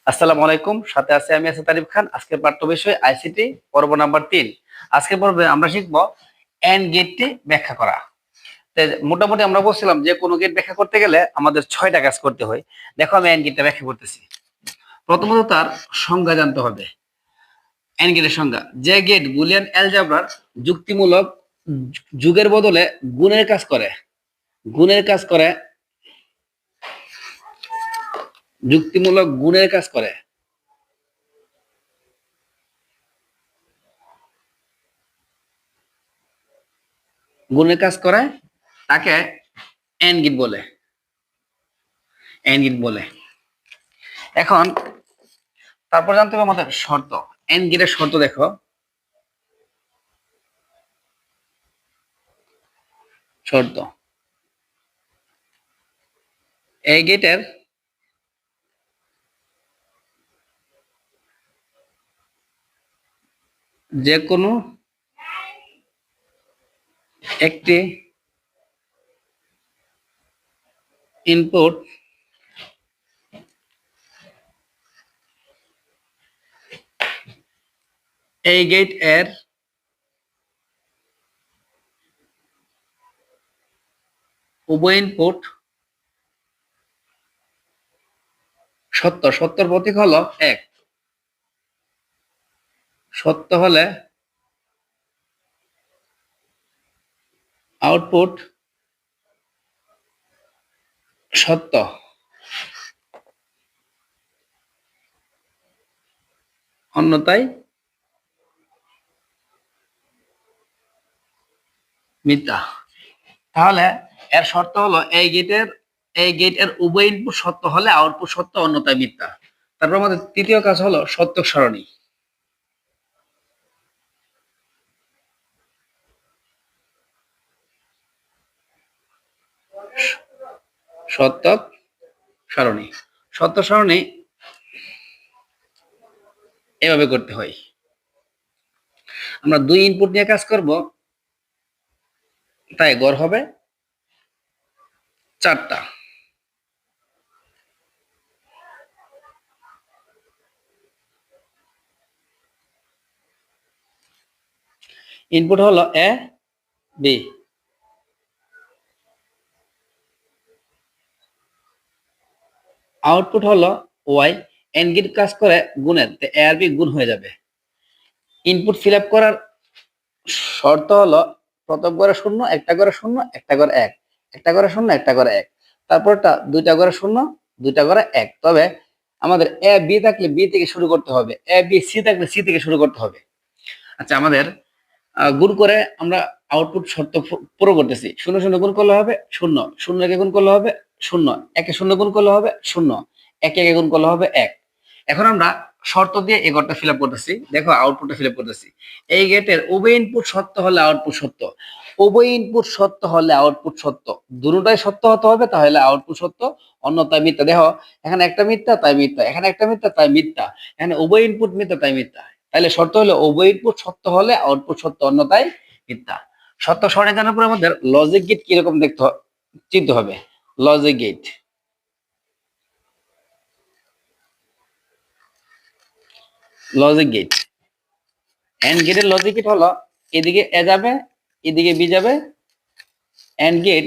আসসালামু আলাইকুম, সাথে আছে আমি আছি তারিফ খান। আজকের পাঠ্য বিষয় আইসিটি পর্ব নাম্বার 3। আজকের পর্বে আমরা শিখব এন্ড গেটটি ব্যাখ্যা করা। তো মোটামুটি আমরা বলছিলাম যে কোনো গেট ব্যাখ্যা করতে গেলে আমাদের 6টা কাজ করতে হয়। দেখো আমি এন্ড গেটটা ব্যাখ্যা করতেছি। প্রথমত তার সংজ্ঞা জানতে হবে। এন্ড গেটের সংজ্ঞা: যে গেট বুলিয়ান অ্যালজেব্রার যুক্তিমূলক যুগের বদলে গুণের কাজ করে, গুণের কাজ করে, যুক্তিমূলক গুণের কাজ করে, গুণের কাজ করে, তাকে এন্ড গেট বলে, এন্ড গেট বলে। এখন তারপর জানতে হবে আমাদের শর্ত। এন্ড গেটের শর্ত দেখো। শর্ত: এই গেটের যে কোনো একটি ইনপুট এই গেট এর উভয় ইনপুট সত্য, সত্যর প্রতীক হলো 1। সত্য হলে আউটপুট সত্য, অন্যথায় মিথ্যা। তাহলে এর শর্ত হলো এই গেট এর উভয় ইনপুট সত্য হলে আউটপুট সত্য, অন্যথায় মিথ্যা। তারপর আমাদের তৃতীয় কাজ হলো সত্যক সারণী। সত্যক সারণী, সত্য সারণী এভাবে করতে হয়। আমরা 2 ইনপুট নিয়ে কাজ করব, তাই গড় হবে 4টা। ইনপুট হলো এ বি, আউটপুট হলো ওয়াই। এন্ড গেট কাজ করে গুণের, তো এ আর বি গুণ হয়ে যাবে। ইনপুট ফিল আপ করার শর্ত হলো প্রথম ঘরে 0, একটা ঘরে 0, একটা ঘরে 1, একটা ঘরে 0, একটা ঘরে 1, তারপরটা দুইটা ঘরে 0, দুইটা ঘরে 1। তবে আমাদের এ বি থাকলে বি থেকে শুরু করতে হবে, এ বি সি থাকলে সি থেকে শুরু করতে হবে। আচ্ছা, আমাদের গুণ করে আমরা আউটপুট শর্ত পুরো করতেছি। 0 0 গুণ করলে হবে 0, 0 কে গুণ করলে হবে 0, 1 কে 0 গুণ করলে হবে 0, 1 কে গুণ করলে হবে 1। এখন আমরা শর্ত দিয়ে এই ঘরটা ফিল আপ করতেছি। দেখো আউটপুটটা ফিল আপ করতেছি। এই গেটের উভয় ইনপুট সত্য হলে আউটপুট সত্য, উভয় ইনপুট সত্য হলে আউটপুট সত্য, দুটোটাই সত্য হতে হবে, তাহলে আউটপুট সত্য, অন্যথায় মিথ্যা। দেখো এখানে একটা মিথ্যা তাই মিথ্যা, এখানে একটা মিথ্যা তাই মিথ্যা, এখানে উভয় ইনপুট মিথ্যা তাই মিথ্যা। তাহলে শর্ত হলো উভয় ইনপুট সত্য হলে আউটপুট সত্য, অন্যথায় মিথ্যা। সত্য সরণি জানার পর আমাদের লজিক গেট কিরকম চিনতে হবে। Logic gate, logic gate, and গেটের লজিক গেট হলো এদিকে এ যাবে, এদিকে বি যাবে। এন্ড গেট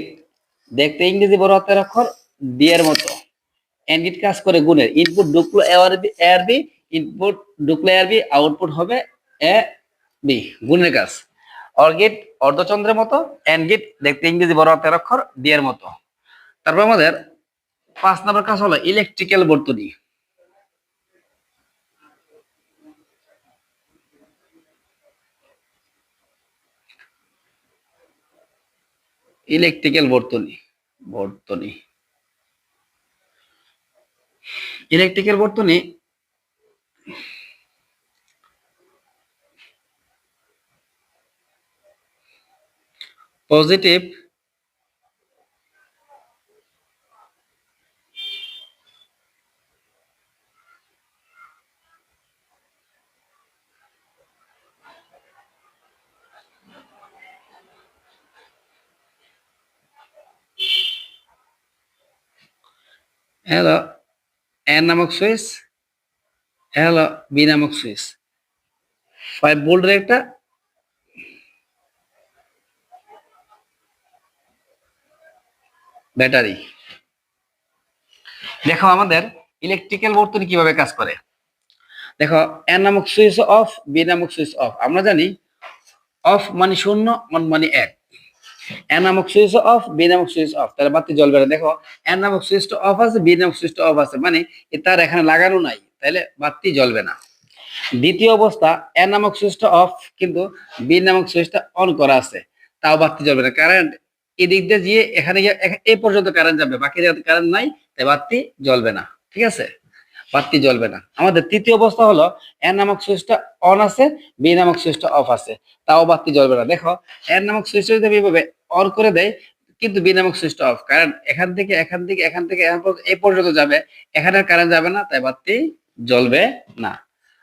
দেখতে ইংরেজি বড় হাতের অক্ষর ডি এর মতো। এন্ড গেট কাজ করে গুণের, ইনপুট ঢুকলো এ আর বি, ইনপুট ঢুকলো এ আর বি, আউটপুট হবে এ বি, গুণের কাজ। অর গেট অর্ধচন্দ্রের মতো, এন্ড গেট দেখতে ইংরেজি বড় হাতের অক্ষর ডি এর মতো। তারপর আমাদের 5 নম্বর কাজ হলো ইলেকট্রিক্যাল বর্তনী। ইলেকট্রিক্যাল বর্তনী, বর্তনী, ইলেকট্রিক্যাল বর্তনী পজিটিভ হলো এন নামক সুইচ, এটা হলো বি নামক সুইচ, 5 ভোল্টের একটা ব্যাটারি। দেখো আমাদের ইলেকট্রিক্যাল বর্তনী কিভাবে কাজ করে। দেখো এ নামক সুইচ অফ, বি নামক সুইচ অফ। আমরা জানি অফ মানে শূন্য, অন মানে এক। এ নামক সুইচ অফ, বি নামক সুইচ অফ, তাহলে বাতি জ্বলবে না। দেখো এ নামক সুইচটা অফ আছে, বি নামক সুইচটা অফ আছে, মানে তার এখানে লাগানো নাই, তাহলে বাতি জ্বলবে না। দ্বিতীয় অবস্থা, এ নামক সুইচটা অফ কিন্তু বি নামক সুইচটা অন করা আছে, তাও বাতি জ্বলবে না। কারেন্ট এদিক দিয়ে গিয়ে এখানে গিয়ে এই পর্যন্ত কারেন্ট যাবে, বাকি জায়গাতে কারেন্ট নাই, তাই বাতি জ্বলবে না। ঠিক আছে, বাতি জ্বলবে না। আমাদের তৃতীয় অবস্থা হলো এ নামক সুইচটা অন আছে, বি নামক সুইচটা অফ আছে, তাও বাতি জ্বলবে না। দেখো এ নামক সুইচটা যদি আমি এভাবে অন করে দেয় কিন্তু বি নামক সুইচটা অফ, কারণ এখান থেকে এই পর্যন্ত যাবে, এখানে কারেন্ট যাবে না, তাই বাতি জ্বলবে না।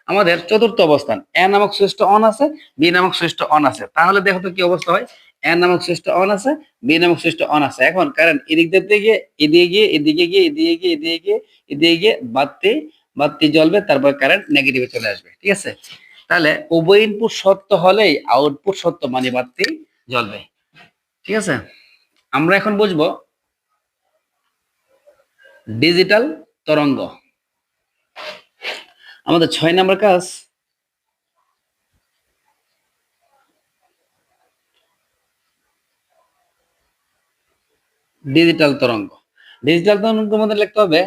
আমাদের চতুর্থ অবস্থান, এ নামক সুইচটা অন আছে, বি নামক সুইচটা অন আছে, তাহলে দেখো তো কি অবস্থা হয়। এ নামক সুইচটা অন আছে, বি নামক সুইচটা অন আছে, এখন কারেন্ট এদিক দিয়ে গিয়ে এদিকে গিয়ে এদিকে গিয়ে এদিকে গিয়ে এদিকে গিয়ে এদিকে গিয়ে বাতি জ্বলবে, তারপর কারেন্ট নেগেটিভে চলে আসবে। ঠিক আছে, তাহলে উভয় ইনপুট সত্য হলেই আউটপুট সত্য, মানে বাতি জ্বলবে। ঠিক আছে, আমরা এখন বুঝবো ডিজিটাল তরঙ্গ। আমাদের 6 নম্বর কাজ, ডিজিটাল তরঙ্গ। ডিজিটাল তরঙ্গের মধ্যে লিখতে হবে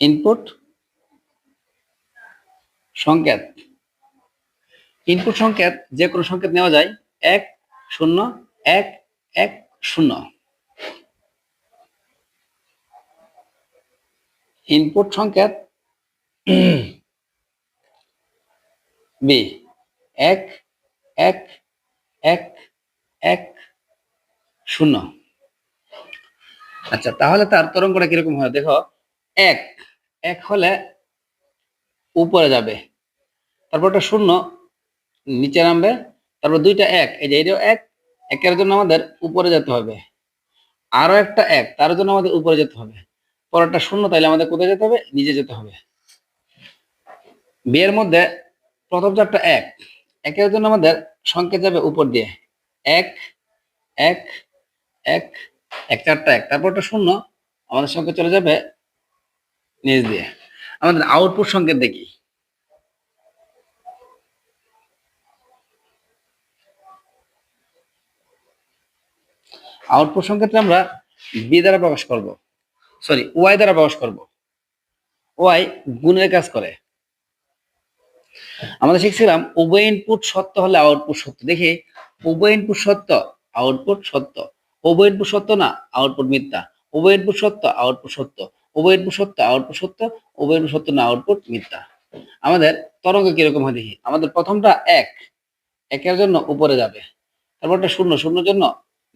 ইনপুট সংকেত। ইনপুট সংকেত যে কোনো সংকেত নেওয়া যায়, 1 0 1 1 0। ইনপুট সংকেত বি 1 1 1 1 0। আচ্ছা, তাহলে তার তরঙ্গটা কিরকম হয় দেখো। 1 1 হলে উপরে যাবে, তারপরটা 0 নিচে নামবে, তারপর দুইটা 1, এই যে এটাও 1, একের জন্য আমাদের উপরে যেতে হবে, আরো একটা 1, তার জন্য আমাদের উপরে যেতে হবে, পরেরটা 0, তাইলে আমাদের কোথায় যেতে হবে, নিচে যেতে হবে। বিয়ের মধ্যে প্রথম চারটা 1, একের জন্য আমাদের সংকেত যাবে উপর দিয়ে, 1 1 1 1, চারটা 1, তারপরটা 0, আমাদের সংকেত চলে যাবে নিচ দিয়ে। আমাদের আউটপুট সংকেত দেখি। আউটপুট সংকেতটা আমরা বি দ্বারা প্রকাশ করব, সরি ওয়াই দ্বারা প্রকাশ করব। ওয়াই গুণের কাজ করে। আমরা শিখছিলাম উভয় ইনপুট সত্য হলে আউটপুট সত্য। দেখি উভয় ইনপুট সত্য, আউটপুট সত্য। উভয় ইনপুট সত্য না, আউটপুট মিথ্যা। উভয় ইনপুট সত্য, আউটপুট সত্য। উভয় ইনপুট সত্য, আউটপুট সত্য। উভয় ইনপুট সত্য না, আউটপুট মিথ্যা। আমাদের তরঙ্গ কিরকম হয় দেখি। আমাদের প্রথমটা 1, একের জন্য উপরে যাবে, তারপরটা 0, 0 জন্য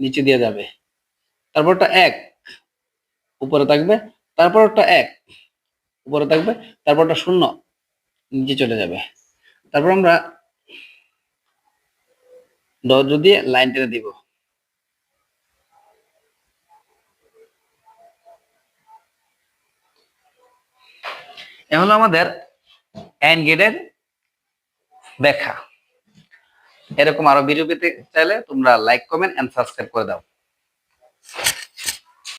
নিচে দিয়ে যাবে, তারপরটা 1 উপরে থাকবে, তারপরটা 1 উপরে থাকবে, তারপরটা 0 নিচে চলে যাবে। তারপর আমরা যদি লাইন টেনে দিব। এ হলো আমাদের এন্ড গেটের ব্যাখ্যা। এরকম আরো ভিডিও পেতে চাইলে তোমরা লাইক, কমেন্ট এন্ড সাবস্ক্রাইব করে দাও।